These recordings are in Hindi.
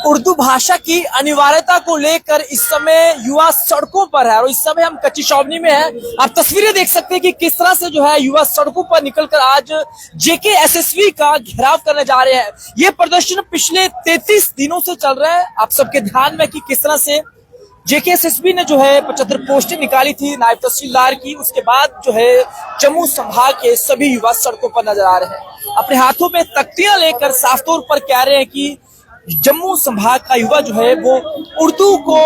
उर्दू भाषा की अनिवार्यता को लेकर इस समय युवा सड़कों पर है और इस समय हम कच्ची चौबनी में हैं। आप तस्वीरें देख सकते हैं कि किस तरह से जो है युवा सड़कों पर निकलकर आज जेके एसएसवी का घेराव करने जा रहे हैं। ये प्रदर्शन पिछले 33 दिनों से चल रहा है। आप सबके ध्यान में कि किस तरह से जेके एसएसबी ने जो है 75 पोस्टें निकाली थी नायब तहसीलदार की। उसके बाद जो है जम्मू संभाग के सभी युवा सड़कों पर नजर आ रहे हैं। अपने हाथों में तख्तियां लेकर साफ तौर पर कह रहे हैं कि जम्मू संभाग का युवा जो है वो उर्दू को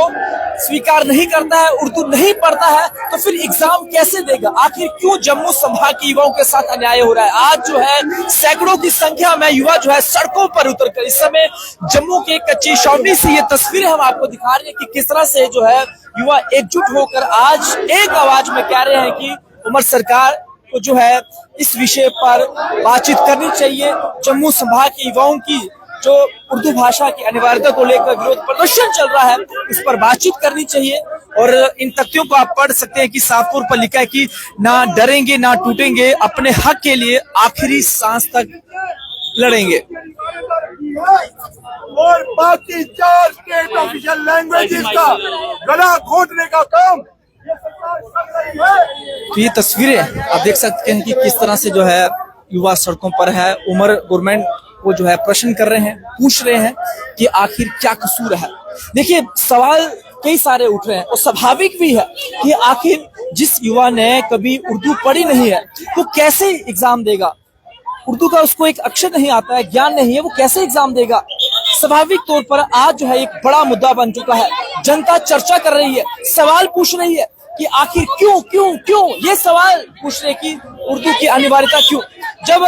स्वीकार नहीं करता है, उर्दू नहीं पढ़ता है, तो फिर एग्जाम कैसे देगा? आखिर क्यों जम्मू संभाग के युवाओं के साथ अन्याय हो रहा है? आज जो है सैकड़ों की संख्या में युवा जो है सड़कों पर उतरकर इस समय जम्मू के कच्ची चौबनी से ये तस्वीरें हम आपको दिखा रहे हैं कि किस तरह से जो है युवा एकजुट होकर आज एक आवाज में कह रहे हैं कि उमर सरकार को जो है इस विषय पर बातचीत करनी चाहिए। जम्मू संभाग के युवाओं की जो उर्दू भाषा की अनिवार्यता को लेकर विरोध प्रदर्शन चल रहा है उस पर बातचीत करनी चाहिए। और इन तथ्यों को आप पढ़ सकते हैं कि साफ तौर पर लिखा है कि ना डरेंगे ना टूटेंगे, अपने हक के लिए आखिरी सांस तक लड़ेंगे। और बाकी 4 स्टेट ऑफिशियल लैंग्वेजेस का गला घोटने का काम तो ये तस्वीरें आप देख सकते हैं कि किस तरह से जो है युवा सड़कों पर है। उमर गवर्नमेंट वो जो है प्रश्न कर रहे हैं, पूछ रहे हैं कि आखिर क्या कसूर है। देखिए सवाल कई सारे उठ रहे हैं और स्वाभाविक भी है कि आखिर जिस युवा ने कभी उर्दू पढ़ी नहीं है वो कैसे एग्जाम देगा? उर्दू का उसको एक अक्षर नहीं आता है, ज्ञान नहीं है, वो कैसे एग्जाम देगा? स्वाभाविक तौर पर आज जो है एक बड़ा मुद्दा बन चुका है। जनता चर्चा कर रही है, सवाल पूछ रही है कि आखिर क्यों क्यों क्यों ये सवाल पूछ रहे कि उर्दू की अनिवार्यता क्यों, जब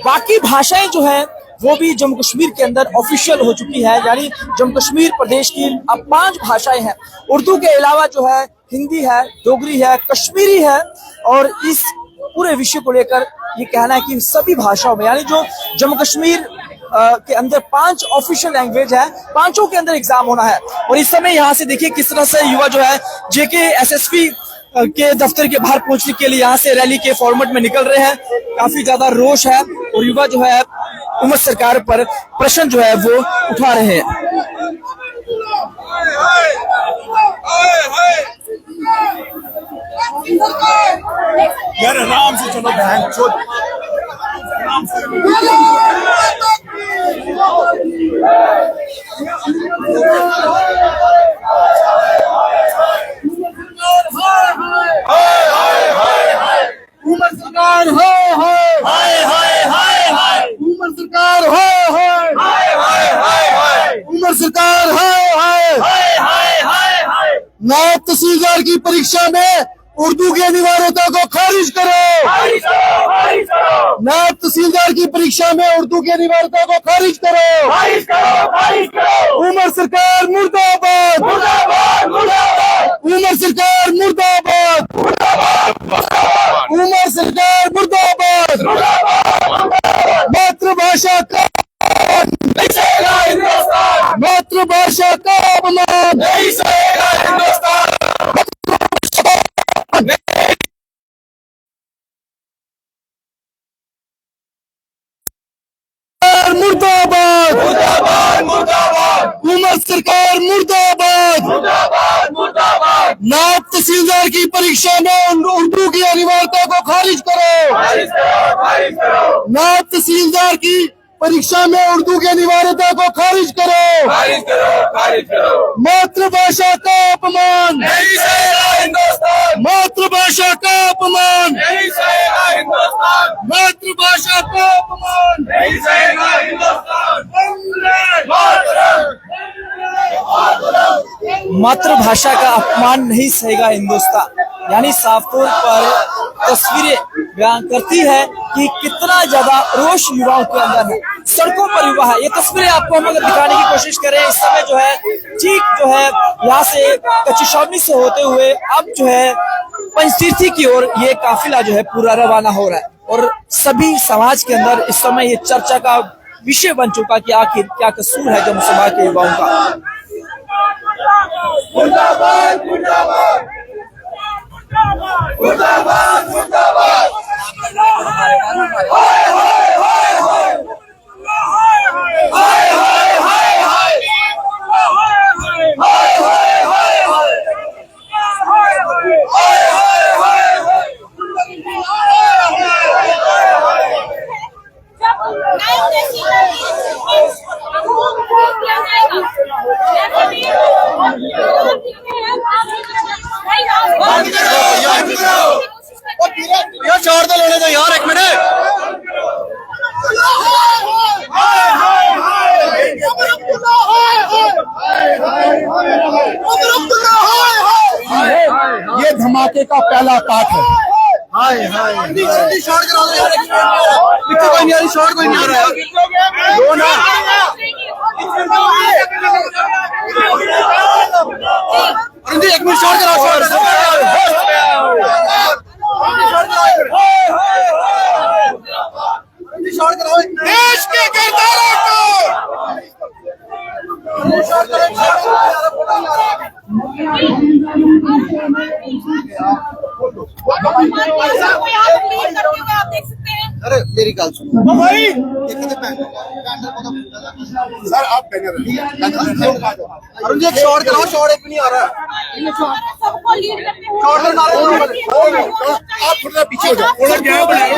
बाकी भाषाएं जो है वो भी जम्मू कश्मीर के अंदर ऑफिशियल हो चुकी है। यानी जम्मू कश्मीर प्रदेश की अब 5 भाषाएं हैं। उर्दू के अलावा जो है हिंदी है, डोगरी है, कश्मीरी है और इस पूरे विषय को लेकर ये कहना है कि सभी भाषाओं में यानी जो जम्मू कश्मीर के अंदर 5 ऑफिशियल लैंग्वेज है, 5 के अंदर एग्जाम होना है। और इस समय यहाँ से देखिए किस तरह से युवा जो है जेके एसएसपी के दफ्तर के बाहर पहुंचने के लिए यहाँ से रैली के फॉर्मेट में निकल रहे हैं। काफी ज्यादा रोष है और युवा जो है उमर सरकार पर प्रश्न जो है वो उठा रहे हैं। यार आराम से चलो बहन चोद। उमर सरकार हो हाय हाय हाय हाय, उमर सरकार हो हाय हाय हाय हाय, उमर सरकार हो हाय हाय हाय हाय। नायब तहसीलदार की परीक्षा में उर्दू की अनिवार्यता को खारिज करो, खारिज करो, खारिज करो। नायब तहसीलदार की परीक्षा में उर्दू की अनिवार्यता को खारिज करो, खारिज करो, खारिज करो। उमर सरकार मुर्दाबाद, मुर्दाबाद, मुर्दाबाद। उमर सरकार मुर्दाबाद, मुर्दाबाद। उमर सरकार मुर्दाबाद, मुर्दाबाद। मातृभाषा का नहीं सहेगा हिंदुस्तान, मातृभाषा का अपमान नहीं सहेगा हिंदुस्तान। मुर्दाबाद, मुर्दाबाद, मुर्दाबाद। उमर सरकार मुर्दाबाद, मुर्दाबाद, मुर्दाबाद। नायब तहसीलदार की परीक्षा में उर्दू की अनिवार्यता को खारिज करो, खारिज करो, खारिज करो। नायब तहसीलदार की परीक्षा में उर्दू की अनिवार्यता को खारिज करो, खारिज करो, खारिज करो। मातृभाषा का अपमान नहीं सहेगा हिंदुस्तान, मातृभाषा का अपमान नहीं सहेगा हिंदुस्तान, मातृभाषा का अपमान नहीं सहेगा हिंदुस्तान। मातृभाषा का अपमान नहीं सहेगा हिंदुस्तान यानी साफ तौर पर तस्वीरें बयान करती है कि कितना ज्यादा रोष युवाओं के अंदर है। सड़कों पर युवा है। ये तस्वीरें आपको हम अगर दिखाने की कोशिश करें, इस समय जो है ठीक जो है यहाँ से कच्ची चौबनी से होते हुए अब जो है पंचतीर्थी की ओर ये काफिला जो है पूरा रवाना हो रहा है। और सभी समाज के अंदर इस समय ये चर्चा का विषय बन चुका कि आखिर क्या कसूर है जम्मू संभाग के युवाओं का। मुर्दाबाद, मुर्दाबाद, मुर्दाबाद, मुर्दाबाद। हाय हाय हाय हाय, हाय हाय हाय हाय। का पहला पाठ है। हाय हाय शॉर्ट करा दो यार, पीछे कोई नहीं आ रही, शॉर्ट कोई नहीं आ रहा यार, दो ना अरुण जी, एक मिनट शॉर्ट कराओ, शॉर्ट कराओ देश के किरदारों को। आप देख सकते हैं। अरे मेरी गल सुनो भाई, सर आप अरुण जी एक शॉर्ट कराओ, शॉर्ट एक भी नहीं आ रहा है, सबको लीड करते हुए शॉर्ट करा, आप थोड़ा पीछे हो जाओ, थोड़ा क्या बनाएगा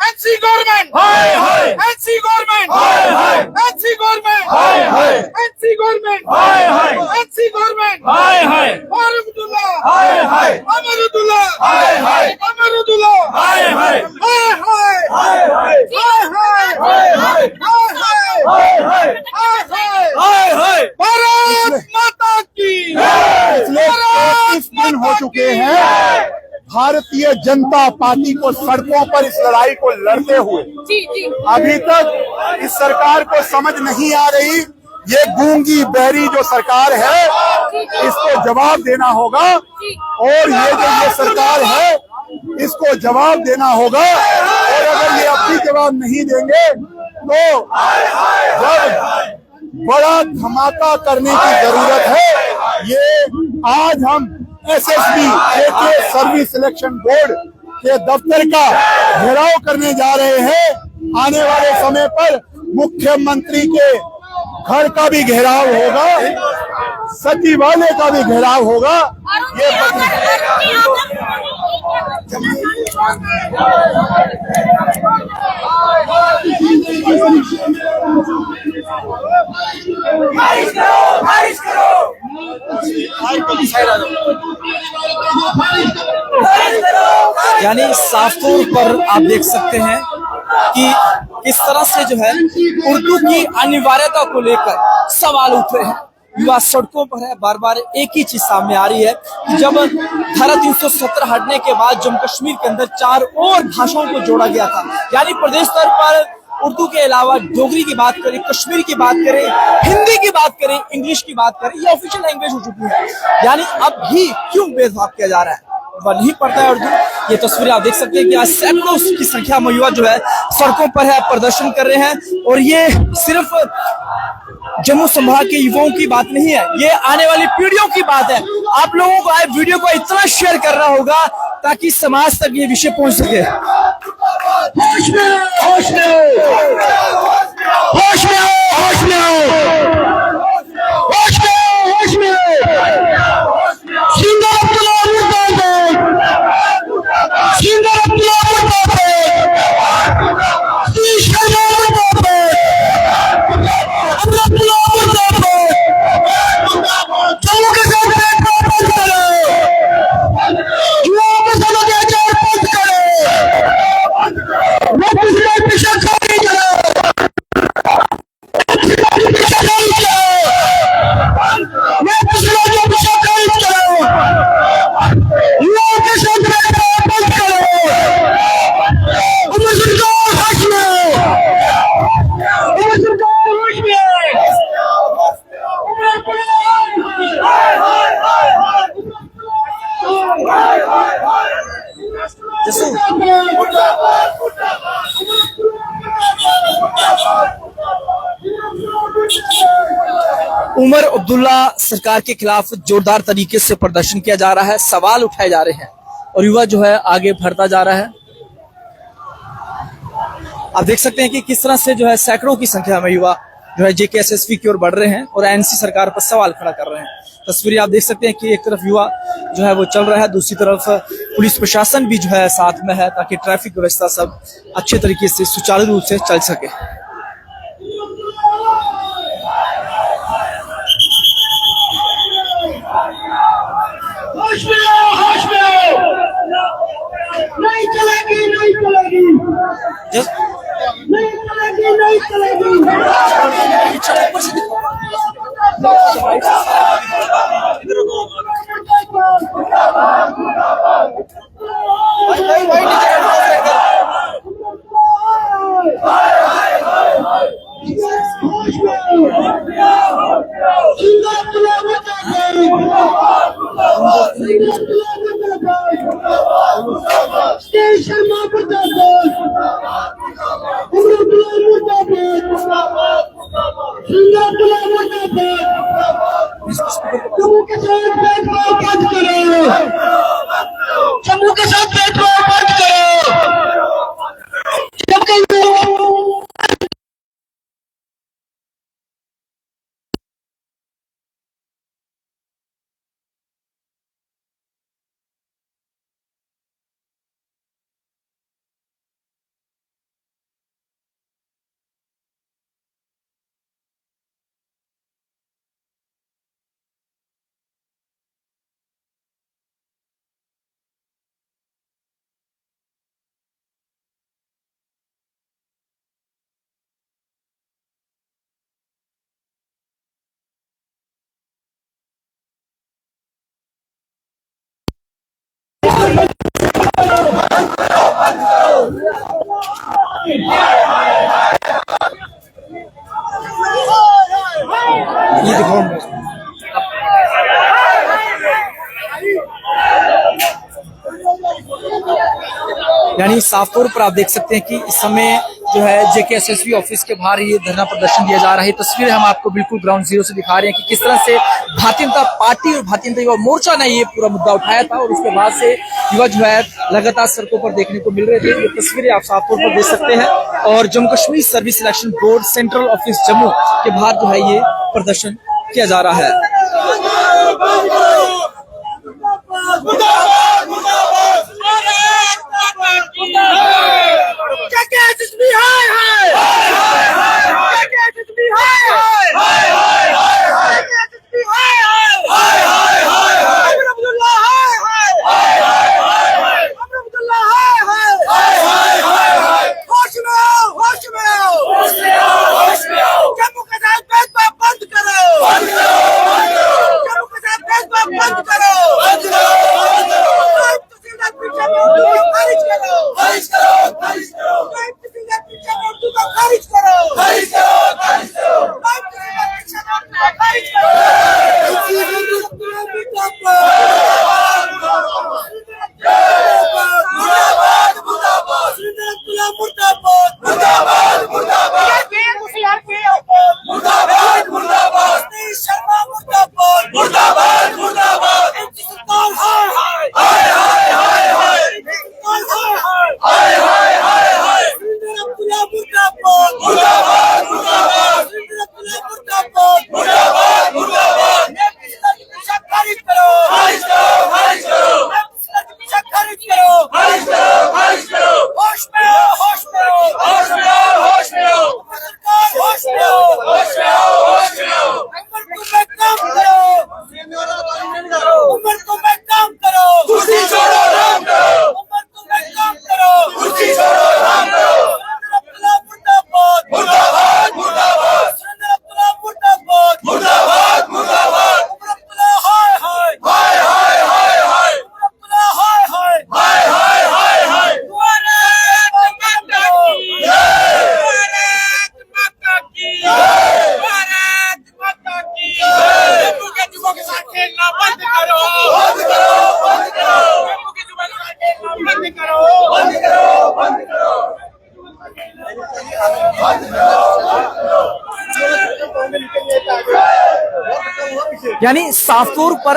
एनसी गवर्नमेंट, हाय हाय एनसी गवर्नमेंट, हाय हाय एनसी गवर्नमेंट, हाय हाय एनसी गवर्नमेंट, हाय हाय एनसी गवर्नमेंट, हाय हाय अमरुद्दुल्ला, हाय हाय अमरुद्दुल्ला, हाय हाय अमरुद्दुल्ला, हाय हाय हाय हाय हाय हाय हाय हाय हाय हाय हाय भारत माता की पिछले 31 दिन हो चुके हैं भारतीय जनता पार्टी को सड़कों पर इस लड़ाई को लड़ते हुए। जी जी अभी तक इस सरकार को समझ नहीं आ रही, ये गूंगी बहरी जो सरकार है इसको जवाब देना होगा, और ये सरकार है इसको जवाब देना होगा, और अगर ये अब भी जवाब नहीं देंगे तो जब बड़ा धमाका करने की जरूरत है। ये आज हम एसएसबी सर्विस सिलेक्शन बोर्ड के दफ्तर का घेराव करने जा रहे हैं। आने वाले समय पर मुख्यमंत्री के घर का भी घेराव होगा, सचिवालय का भी घेराव होगा। ये यानी साफ तौर पर आप देख सकते हैं कि किस तरह से जो है उर्दू की अनिवार्यता को लेकर सवाल उठ रहे हैं। युवा सड़कों पर है, बार बार एक ही चीज सामने आ रही है कि जब धारा 370 हटने के बाद जम्मू कश्मीर के अंदर 4 और भाषाओं को जोड़ा गया था, यानी प्रदेश स्तर पर उर्दू के अलावा डोगरी की बात करें, कश्मीरी की बात करें, हिंदी की बात करें, इंग्लिश की बात करें, ये ऑफिशियल लैंग्वेज हो चुकी है। यानी अब भी क्यों भेदभाव किया जा रहा है, वह नहीं पड़ता है उर्दू। ये तस्वीरें आप देख सकते हैं कि आज सैकड़ों की संख्या में युवा जो है सड़कों पर है, प्रदर्शन कर रहे हैं। और ये सिर्फ जम्मू संभाग के युवाओं की बात नहीं है, ये आने वाली पीढ़ियों की बात है। आप लोगों को आज वीडियो को इतना शेयर करना होगा ताकि समाज तक ये विषय पहुंच सके। होश में होश में होश में होश में होश में होश में सिंगर अब्दुल्ला मुर्दाबाद, सिंगर अब्दुल्ला मुर्दाबाद, सिंगर मुर्दाबाद, अब्दुल्ला मुर्दाबाद, जम्मू के साथ बंद करो, युवाओं के साथ बंद करो, मैं पिछले पीछे खाली करो, मैं पिछले जो पीछे खाली करो, युवाओं के साथ बंद करो, उम्र सरकार हक में, उम्र सरकार हक में, उमर अब्दुल्ला सरकार के खिलाफ जोरदार तरीके से प्रदर्शन किया जा रहा है, सवाल उठाए जा रहे हैं। और युवा जो है आगे बढ़ता जा रहा है। आप देख सकते हैं कि किस तरह से जो है सैकड़ों की संख्या में युवा जो है जेकेएसएसवी की ओर बढ़ रहे हैं और एनसी सरकार पर सवाल खड़ा कर रहे हैं। तस्वीरें आप देख सकते हैं कि एक तरफ युवा जो है वो चल रहा है, दूसरी तरफ पुलिस प्रशासन भी जो है साथ में है, ताकि ट्रैफिक व्यवस्था सब अच्छे तरीके से सुचारू रूप से चल सके। होश में आओ, होश में आओ। नहीं चलेगी, नहीं चलेगी, नहीं चलेगी, नहीं चलेगी। होश में आओ। जिंदाबाद मुर्दाबाद। स्टेशन मुर्दाबाद। मुर्दाबाद मुर्दाबाद। जिंदाबाद मुर्दाबाद। जम्मू के साथ भेदभाव बंद करो। जम्मू के साथ भेदभाव बंद करो। ये देखो यानी साफ तौर पर आप देख सकते हैं कि इस समय जो है जेकेएसएसवी ऑफिस के बाहर ये धरना प्रदर्शन दिया जा रहा है। तस्वीरें हम आपको बिल्कुल ग्राउंड जीरो से दिखा रहे हैं कि किस तरह से भारतीय जनता पार्टी और भारतीय जनता युवा मोर्चा ने ये पूरा मुद्दा उठाया था और उसके बाद से युवा जो है लगातार सड़कों पर देखने को मिल रहे थे। ये तस्वीरें आप साफ तौर पर देख सकते हैं और Jammu Kashmir service selection board central office Jammu के बाहर जो है ये प्रदर्शन किया जा रहा है। यानी साफ तौर पर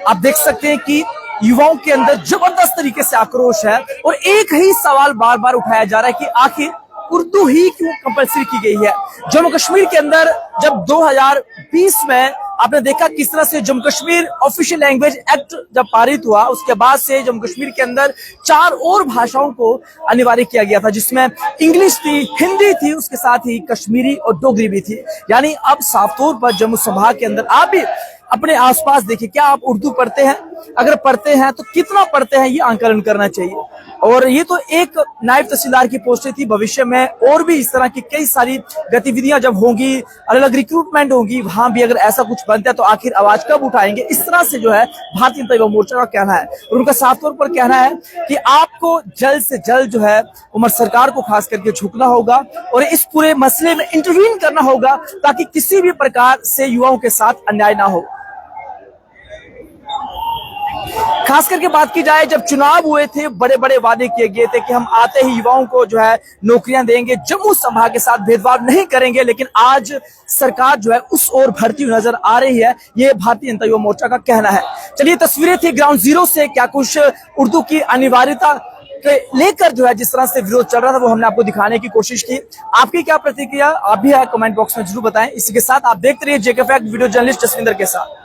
आप देख सकते हैं कि युवाओं के अंदर जबरदस्त तरीके से आक्रोश है और एक ही सवाल बार बार उठाया जा रहा है कि आखिर उर्दू ही क्यों कंपलसरी की गई है। जम्मू कश्मीर के अंदर जब 2020 में आपने देखा किस तरह से Jammu Kashmir official language act जब पारित हुआ, उसके बाद से जम्मू कश्मीर के अंदर 4 और भाषाओं को अनिवार्य किया गया था, जिसमें इंग्लिश थी, हिंदी थी, उसके साथ ही कश्मीरी और डोगरी भी थी। यानी अब साफ तौर पर जम्मू संभाग के अंदर आप भी अपने आसपास देखिए, क्या आप उर्दू पढ़ते हैं? अगर पढ़ते हैं तो कितना पढ़ते हैं, ये आंकलन करना चाहिए। और ये तो एक नायब तहसीलदार की पोस्टें थी, भविष्य में और भी इस तरह की कई सारी गतिविधियां जब होंगी, अलग अलग रिक्रूटमेंट होगी, वहां भी अगर ऐसा कुछ बनता है तो आखिर आवाज कब उठाएंगे? इस तरह से जो है भारतीय जनता युवा मोर्चा का कहना है और उनका साफ तौर पर कहना है कि आपको जल्द से जल्द जो है उमर सरकार को खास करके झुकना होगा और इस पूरे मसले में इंटरवीन करना होगा ताकि किसी भी प्रकार से युवाओं के साथ अन्याय ना हो। खास करके बात की जाए, जब चुनाव हुए थे बड़े बड़े वादे किए गए थे कि हम आते ही युवाओं को जो है नौकरियां देंगे, जम्मू संभाग के साथ भेदभाव नहीं करेंगे, लेकिन आज सरकार जो है उस ओर बढ़ती हुई नजर आ रही है, ये भारतीय जनता युवा मोर्चा का कहना है। चलिए, तस्वीरें थी ग्राउंड जीरो से, क्या कुछ उर्दू की अनिवार्यता लेकर जो है जिस तरह से विरोध चल रहा था वो हमने आपको दिखाने की कोशिश की। आपकी क्या प्रतिक्रिया आप भी है कमेंट बॉक्स में जरूर बताएं। इसी के साथ आप देखते रहिए जेके फैक्ट, वीडियो जर्नलिस्ट जसविंदर के साथ।